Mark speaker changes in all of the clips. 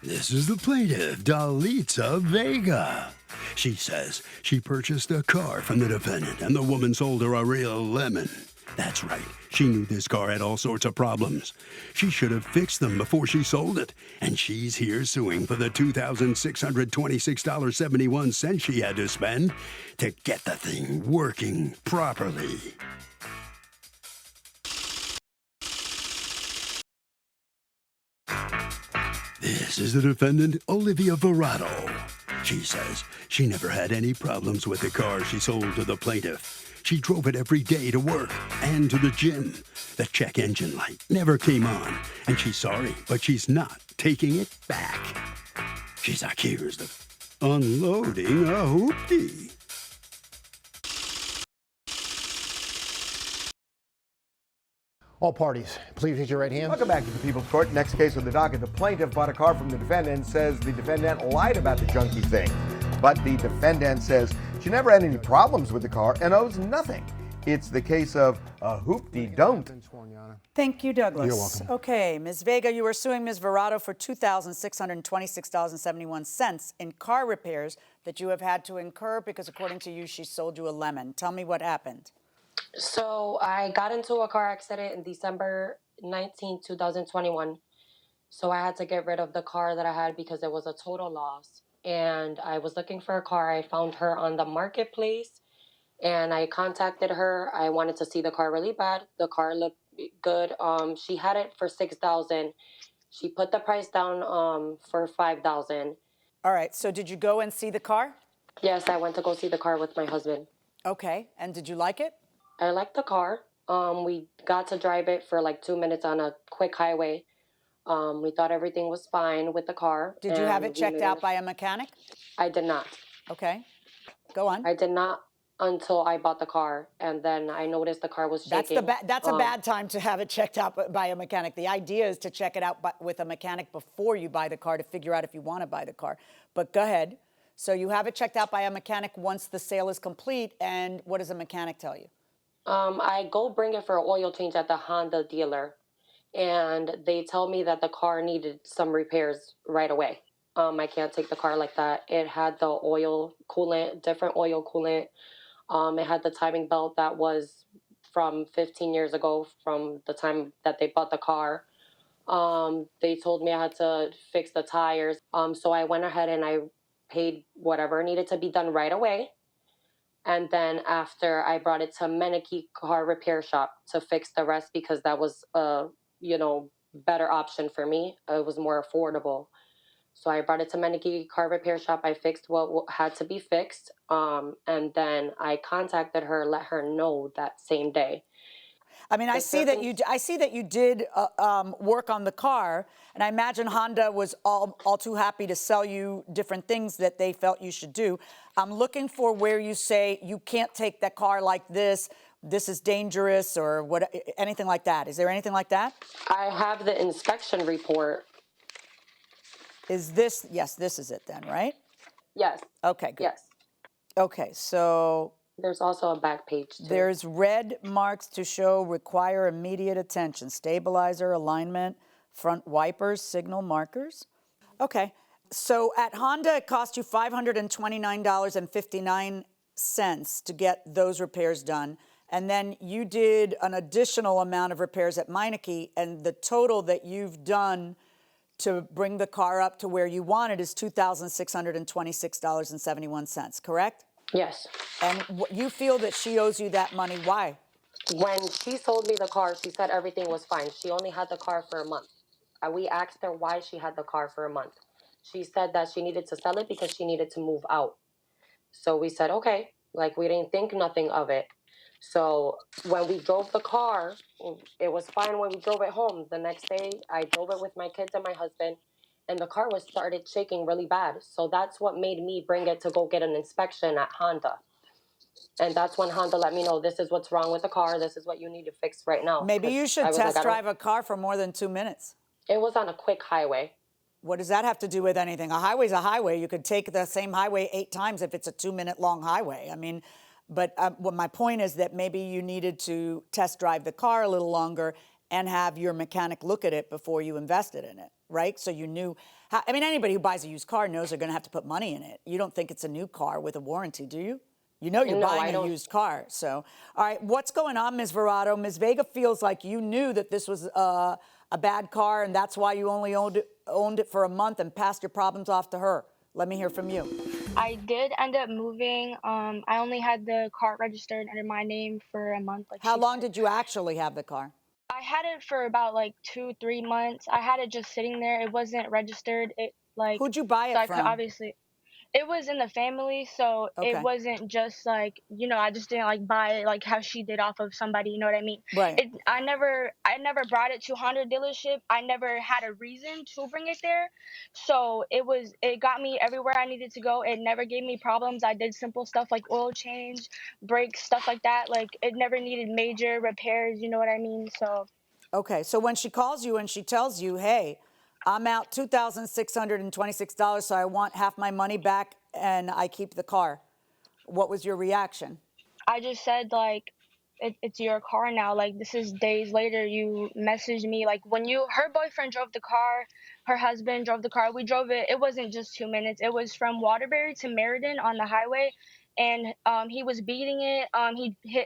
Speaker 1: This is the plaintiff, Dalitza Vega. She says she purchased a car from the defendant and the woman sold her a real lemon. That's right, she knew this car had all sorts of problems. She should have fixed them before she sold it, and she's here suing for the $2,626.71 she had to spend to get the thing working properly. This is the defendant, Olivia Verado. She says she never had any problems with the car she sold to the plaintiff. She drove it every day to work and to the gym. The check engine light never came on, and she's sorry, but she's not taking it back. She's accused of unloading a hoopty.
Speaker 2: All parties, please raise your right hand.
Speaker 3: Welcome back to the People's Court. Next case on the docket. The plaintiff bought a car from the defendant and says the defendant lied about the junky thing. But the defendant says she never had any problems with the car and owes nothing. It's the case of a hoopty don't.
Speaker 4: Thank you, Douglas.
Speaker 2: You're welcome.
Speaker 4: Okay, Ms. Vega, you are suing Ms. Verado for $2,626.71 in car repairs that you have had to incur because, according to you, she sold you a lemon. Tell me what happened.
Speaker 5: So I got into a car accident in December 19, 2021. So I had to get rid of the car that I had because it was a total loss. And I was looking for a car. I found her on the marketplace and I contacted her. I wanted to see the car really bad. The car looked good. She had it for $6,000. She put the price down for $5,000.
Speaker 4: All right, so did you go and see the car?
Speaker 5: Yes, I went to go see the car with my husband.
Speaker 4: Okay, and did you like it?
Speaker 5: I liked the car. We got to drive it for like 2 minutes on a quick highway. We thought everything was fine with the car.
Speaker 4: Did you have it checked out by a mechanic?
Speaker 5: I did not.
Speaker 4: Okay, go on.
Speaker 5: I did not until I bought the car, and then I noticed the car was shaking.
Speaker 4: That's a bad time to have it checked out by a mechanic. The idea is to check it out with a mechanic before you buy the car to figure out if you want to buy the car. But go ahead. So you have it checked out by a mechanic once the sale is complete, and what does a mechanic tell you?
Speaker 5: I go bring it for an oil change at the Honda dealer, and they tell me that the car needed some repairs right away. I can't take the car like that. It had the oil coolant, different oil coolant. It had the timing belt that was from 15 years ago, from the time that they bought the car. They told me I had to fix the tires. So I went ahead and I paid whatever needed to be done right away. And then after, I brought it to Meneke Car Repair Shop to fix the rest because that was a, better option for me. It was more affordable. So I brought it to Meneke Car Repair Shop. I fixed what had to be fixed. And then I contacted her, let her know that same day.
Speaker 4: I mean, I see that you did work on the car, and I imagine Honda was all too happy to sell you different things that they felt you should do. I'm looking for where you say you can't take that car like this. This is dangerous, or what? Anything like that? Is there anything like that?
Speaker 5: I have the inspection report.
Speaker 4: Is this? Yes, this is it then, right?
Speaker 5: Yes.
Speaker 4: Okay, good.
Speaker 5: Yes.
Speaker 4: Okay, so
Speaker 5: there's also a back page too.
Speaker 4: There's red marks to show require immediate attention. Stabilizer, alignment, front wipers, signal markers. Okay, so at Honda, it cost you $529.59 to get those repairs done. And then you did an additional amount of repairs at Meineke, and the total that you've done to bring the car up to where you want it is $2,626.71, correct?
Speaker 5: Yes.
Speaker 4: And you feel that she owes you that money. Why?
Speaker 5: When she sold me the car, she said everything was fine. She only had the car for a month. We asked her why she had the car for a month. She said that she needed to sell it because she needed to move out. So we said, okay, like we didn't think nothing of it. So when we drove the car, it was fine when we drove it home. The next day, I drove it with my kids and my husband, and the car started shaking really bad. So that's what made me bring it to go get an inspection at Honda. And that's when Honda let me know, this is what's wrong with the car. This is what you need to fix right now.
Speaker 4: Maybe you should test drive a car for more than 2 minutes.
Speaker 5: It was on a quick highway.
Speaker 4: What does that have to do with anything? A highway's a highway. You could take the same highway 8 times if it's a 2-minute long highway. I mean, but well, my point is that maybe you needed to test drive the car a little longer and have your mechanic look at it before you invested in it. right? So you knew how, I mean, anybody who buys a used car knows they're going to have to put money in it. You don't think it's a new car with a warranty, do you? You know you're
Speaker 5: No,
Speaker 4: buying
Speaker 5: I
Speaker 4: a
Speaker 5: don't.
Speaker 4: used car. So, all right, what's going on, Ms. Verado? Ms. Vega feels like you knew that this was a bad car, and that's why you only owned it for a month and passed your problems off to her. Let me hear from you.
Speaker 6: I did end up moving. I only had the car registered under my name for a month. Like
Speaker 4: How
Speaker 6: she
Speaker 4: long
Speaker 6: said.
Speaker 4: did you actually have the car?
Speaker 6: I had it for about like 2-3 months. I had it just sitting there. It wasn't registered. It like
Speaker 4: Who'd you buy it
Speaker 6: so I could
Speaker 4: from?
Speaker 6: obviously. It was in the family, so it
Speaker 4: Okay.
Speaker 6: wasn't just like, I just didn't like buy it like how she did off of somebody, you know what I mean?
Speaker 4: Right.
Speaker 6: I never brought it to Honda dealership. I never had a reason to bring it there. So it got me everywhere I needed to go. It never gave me problems. I did simple stuff like oil change, brakes, stuff like that. Like it never needed major repairs, you know what I mean? So
Speaker 4: Okay, so when she calls you and she tells you, hey, I'm out $2,626, so I want half my money back and I keep the car, what was your reaction?
Speaker 6: I just said like it's your car now. Like this is days later. You messaged me like when her boyfriend drove the car, her husband drove the car. We drove it. It wasn't just 2 minutes. It was from Waterbury to Meriden on the highway, and he was beating it.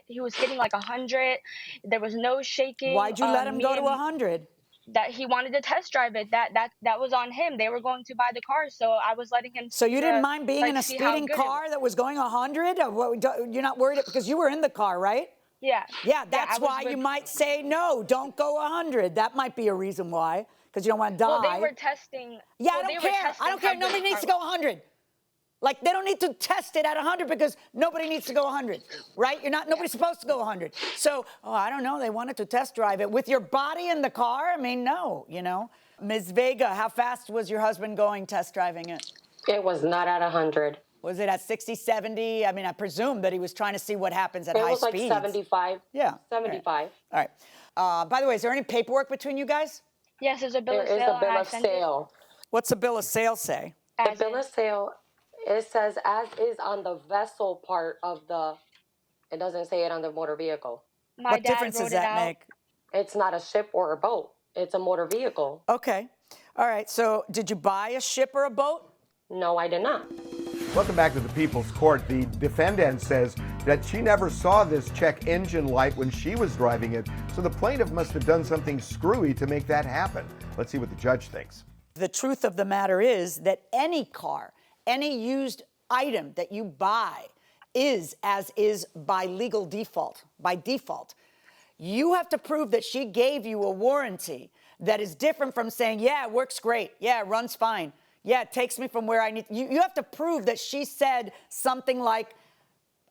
Speaker 6: He was hitting like 100. There was no shaking.
Speaker 4: Why'd you let him go to 100?
Speaker 6: That he wanted to test drive it. That was on him. They were going to buy the car, so I was letting him.
Speaker 4: So you didn't mind being
Speaker 6: like,
Speaker 4: in a
Speaker 6: see how
Speaker 4: speeding
Speaker 6: good it was.
Speaker 4: car that was going 100? You're not worried because you were in the car, right?
Speaker 6: Yeah.
Speaker 4: Yeah, that's
Speaker 6: I was
Speaker 4: why you
Speaker 6: with-
Speaker 4: might say no, don't go 100. That might be a reason why, because you don't want to die.
Speaker 6: Well, they were testing.
Speaker 4: Yeah,
Speaker 6: well,
Speaker 4: I
Speaker 6: they
Speaker 4: don't
Speaker 6: were
Speaker 4: care.
Speaker 6: testing
Speaker 4: I don't
Speaker 6: how
Speaker 4: care.
Speaker 6: good
Speaker 4: Nobody
Speaker 6: the
Speaker 4: needs to
Speaker 6: car
Speaker 4: go 100. Like, they don't need to test it at 100 because nobody needs to go 100, right? Nobody's supposed to go 100. So, I don't know. They wanted to test drive it. With your body in the car? I mean, no, Ms. Vega, how fast was your husband going test driving it?
Speaker 5: It was not at 100.
Speaker 4: Was it at 60, 70? I mean, I presume that he was trying to see what happens at
Speaker 5: It
Speaker 4: high
Speaker 5: was like
Speaker 4: speeds.
Speaker 5: 75.
Speaker 4: Yeah.
Speaker 5: 75.
Speaker 4: All right. By the way, is there any paperwork between you guys?
Speaker 6: Yes, there's a bill of
Speaker 5: There
Speaker 6: sale.
Speaker 5: is a bill
Speaker 6: and I
Speaker 5: of
Speaker 6: sent it
Speaker 5: sale.
Speaker 4: What's the bill of sale say?
Speaker 5: The
Speaker 6: as
Speaker 5: bill
Speaker 6: in-
Speaker 5: of sale, it says as is on the vessel part of it doesn't say it on the motor vehicle.
Speaker 6: My
Speaker 4: What
Speaker 6: dad
Speaker 4: difference
Speaker 6: wrote
Speaker 4: does
Speaker 6: it
Speaker 4: that
Speaker 6: out.
Speaker 4: make?
Speaker 5: It's not a ship or a boat. It's a motor vehicle.
Speaker 4: Okay. All right. So did you buy a ship or a boat?
Speaker 5: No, I did not.
Speaker 3: Welcome back to the People's Court. The defendant says that she never saw this check engine light when she was driving it, so the plaintiff must have done something screwy to make that happen. Let's see what the judge thinks.
Speaker 4: The truth of the matter is that any car, any used item that you buy is as is by legal default, by default. You have to prove that she gave you a warranty that is different from saying, yeah, it works great. Yeah, it runs fine. Yeah, it takes me from where I need. You have to prove that she said something like,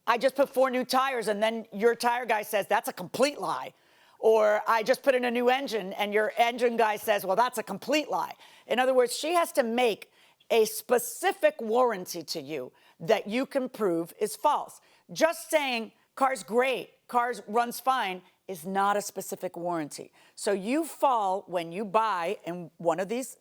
Speaker 4: I just put 4 new tires, and then your tire guy says, that's a complete lie. Or I just put in a new engine, and your engine guy says, well, that's a complete lie. In other words, she has to make a specific warranty to you that you can prove is false. Just saying, car's great, cars runs fine, is not a specific warranty. So you fall when you buy in one of these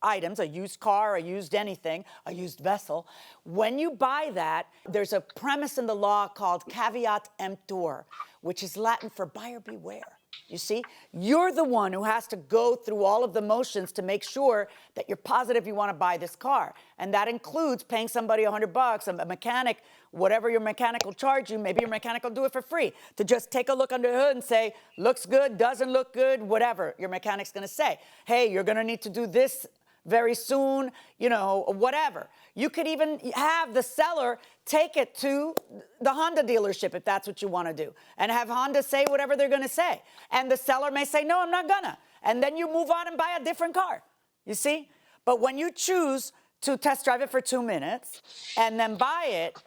Speaker 4: items, a used car, a used anything, a used vessel. When you buy that, there's a premise in the law called caveat emptor, which is Latin for buyer beware. You see, you're the one who has to go through all of the motions to make sure that you're positive you want to buy this car. And that includes paying somebody $100, a mechanic, whatever your mechanic will charge you, maybe your mechanic will do it for free, to just take a look under the hood and say, looks good, doesn't look good, whatever your mechanic's going to say. Hey, you're going to need to do this very soon, whatever. You could even have the seller take it to the Honda dealership if that's what you want to do, and have Honda say whatever they're going to say. And the seller may say, no, I'm not gonna. And then you move on and buy a different car, you see? But when you choose to test drive it for 2 minutes and then buy it,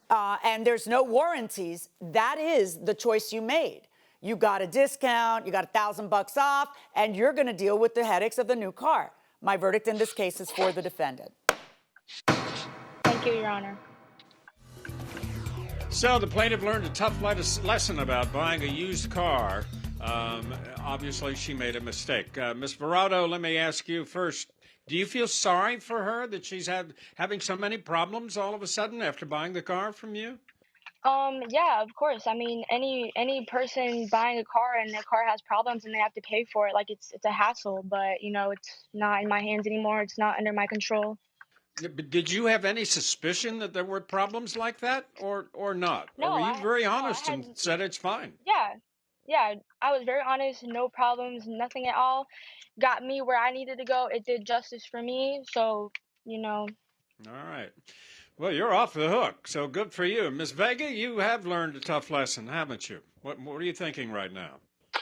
Speaker 4: and there's no warranties, that is the choice you made. You got a discount, you got $1,000 off, and you're going to deal with the headaches of the new car. My verdict in this case is for the defendant.
Speaker 6: Thank you, Your Honor.
Speaker 7: So the plaintiff learned a tough lesson about buying a used car. Obviously, she made a mistake. Ms. Verado, let me ask you first. Do you feel sorry for her that she's having so many problems all of a sudden after buying the car from you?
Speaker 6: Yeah, of course. I mean, any person buying a car and their car has problems and they have to pay for it, like it's a hassle, but you know, it's not in my hands anymore. It's not under my control.
Speaker 7: Yeah, but did you have any suspicion that there were problems like that, or not? Or
Speaker 6: No,
Speaker 7: were you very
Speaker 6: I
Speaker 7: honest
Speaker 6: had,
Speaker 7: and said it's fine?
Speaker 6: yeah, yeah. I was very honest, no problems, nothing at all. Got me where I needed to go. It did justice for me. So, you know,
Speaker 7: All right. Well, you're off the hook, so good for you. Miss Vega, you have learned a tough lesson, haven't you? What are you thinking right now?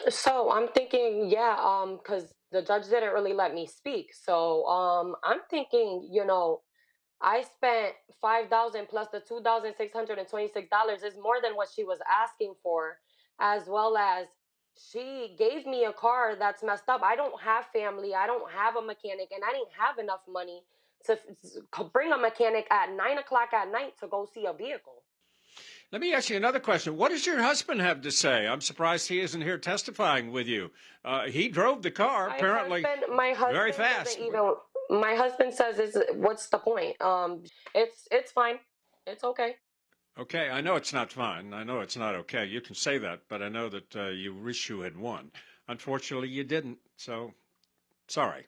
Speaker 5: So I'm thinking, yeah, because the judge didn't really let me speak. So I'm thinking, I spent 5,000 plus the $2,626 is more than what she was asking for, as well as she gave me a car that's messed up. I don't have family, I don't have a mechanic, and I didn't have enough money to bring a mechanic at 9 o'clock at night to go see a vehicle.
Speaker 7: Let me ask you another question. What does your husband have to say? I'm surprised he isn't here testifying with you. He drove the car, apparently
Speaker 5: My husband
Speaker 7: very fast.
Speaker 5: doesn't even. My husband says, "What's the point? It's fine. It's okay."
Speaker 7: Okay, I know it's not fine. I know it's not okay. You can say that, but I know that you wish you had won. Unfortunately, you didn't, so sorry.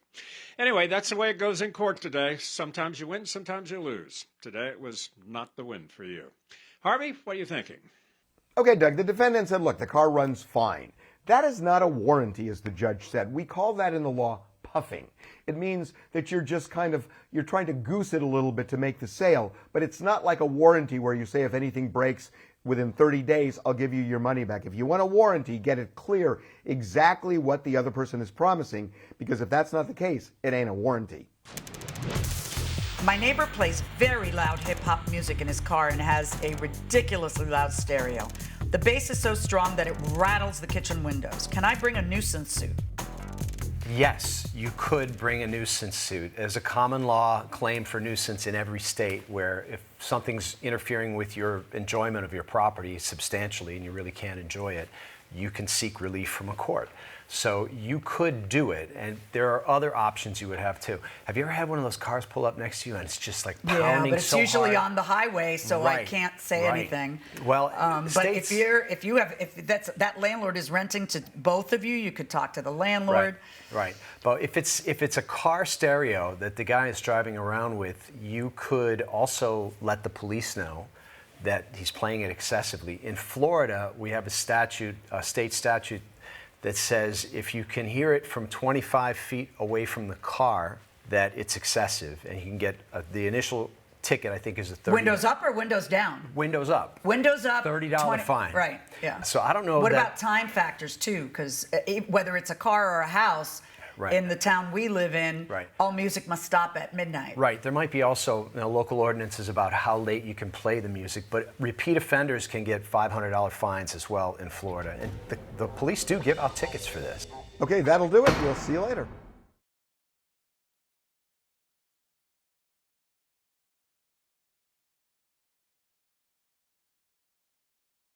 Speaker 7: Anyway, that's the way it goes in court today. Sometimes you win, sometimes you lose. Today it was not the win for you. Harvey, what are you thinking?
Speaker 3: Okay, Doug, the defendant said, look, the car runs fine. That is not a warranty, as the judge said. We call that in the law puffing. It means that you're just you're trying to goose it a little bit to make the sale, but it's not like a warranty where you say if anything breaks within 30 days, I'll give you your money back. If you want a warranty, get it clear exactly what the other person is promising, because if that's not the case, it ain't a warranty.
Speaker 4: My neighbor plays very loud hip-hop music in his car and has a ridiculously loud stereo. The bass is so strong that it rattles the kitchen windows. Can I bring a nuisance suit?
Speaker 8: Yes, you could bring a nuisance suit. There's a common law claim for nuisance in every state where if something's interfering with your enjoyment of your property substantially and you really can't enjoy it, you can seek relief from a court. So you could do it, and there are other options you would have too. Have you ever had one of those cars pull up next to you and it's just like pounding so hard?
Speaker 4: Yeah, but it's usually on the highway, so
Speaker 8: Right,
Speaker 4: I can't say
Speaker 8: right.
Speaker 4: anything.
Speaker 8: Well,
Speaker 4: but if that landlord is renting to both of you, you could talk to the landlord.
Speaker 8: Right. But if it's a car stereo that the guy is driving around with, you could also let the police know that he's playing it excessively. In Florida, we have a state statute that says if you can hear it from 25 feet away from the car, that it's excessive, and you can get the initial ticket, I think, is a $30.
Speaker 4: Windows up or windows down?
Speaker 8: Windows up.
Speaker 4: Windows up.
Speaker 8: $30 fine.
Speaker 4: Right. Yeah.
Speaker 8: So I don't know.
Speaker 4: What about time factors too? Because whether it's a car or a house,
Speaker 8: Right.
Speaker 4: in the town we live in,
Speaker 8: Right.
Speaker 4: all music must stop at midnight.
Speaker 8: Right. There might be also local ordinances about how late you can play the music, but repeat offenders can get $500 fines as well in Florida. And the police do give out tickets for this.
Speaker 3: Okay, that'll do it. We'll see you later.